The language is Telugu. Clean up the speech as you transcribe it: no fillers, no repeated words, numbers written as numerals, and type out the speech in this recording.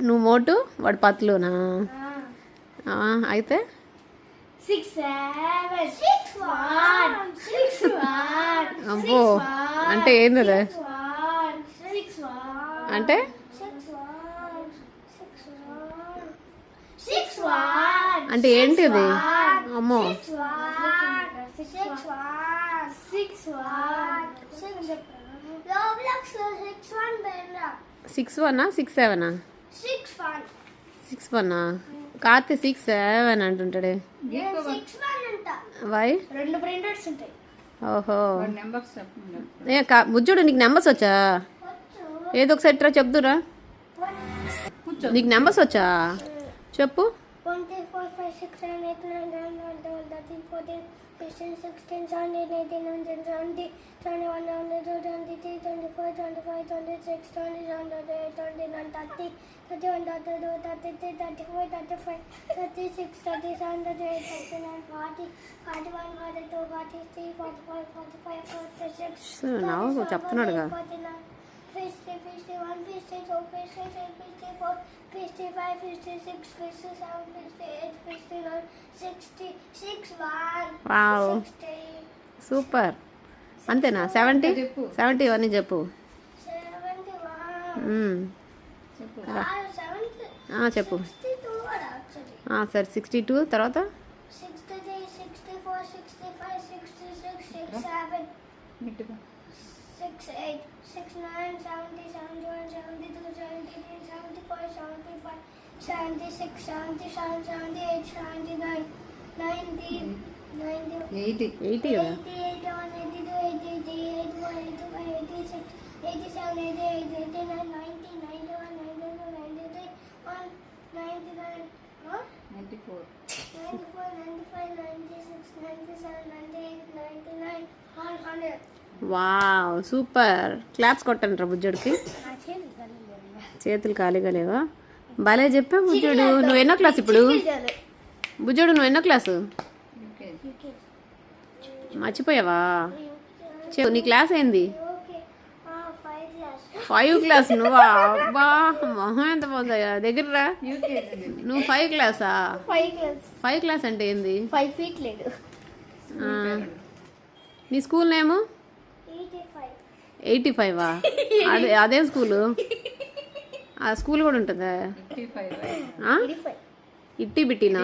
నువ్వు మోటు వాడు పత్లునా అయితే అబ్బో అంటే ఏంది అది అంటే అంటే ఏంటిది అమ్మో 6-1 6-7 6-1 కార్తీ 6-7 అంటుంటాడే వై ఓహో బుజ్జుడు నీకు నెంబర్స్ వచ్చా ఏదో ఒకసారి ట్రా చెప్దురా నీకు నెంబర్స్ వచ్చా చెప్పు 41 చెప్తున్నాడుగా 50, 51, 52, 53, 54, 55, 56, 57, 58, 59, 60, 61. వావ్ సూపర్ అంతేనా 70 అని చెప్పు చెప్పు సరే 62 తర్వాత 68, 69, 70, 71, 72, 73, 74, 75, 76, 77, 78, 79, 90, 80, 81, 82, 83, 84, 85, 86, 87, 88, 89, 90, 91, 92, 93, 99, 94, 95, 96, 97, 98, 99, 100. వావ్ సూపర్ క్లాప్స్ కొట్టండి రా బుజ్జుడికి చేతులు ఖాళీగా లేవా భలే చెప్పా బుజ్జుడు నువ్వు ఎన్నో క్లాస్ ఇప్పుడు బుజ్జుడు నువ్వు ఎన్నో క్లాసు మర్చిపోయావా నీ క్లాస్ ఏంది 5 క్లాస్ నువ్వా అబ్బా మొహం ఎంత బాగుందయ్యా దగ్గర నువ్వు 5 క్లాసా 5 క్లాస్ అంటే ఏంది 5 ఫీట్ లేదు నీ స్కూల్ నేము 85 అదేం స్కూలు ఆ స్కూల్ కూడా ఉంటుందా ఇట్టి బిట్టినా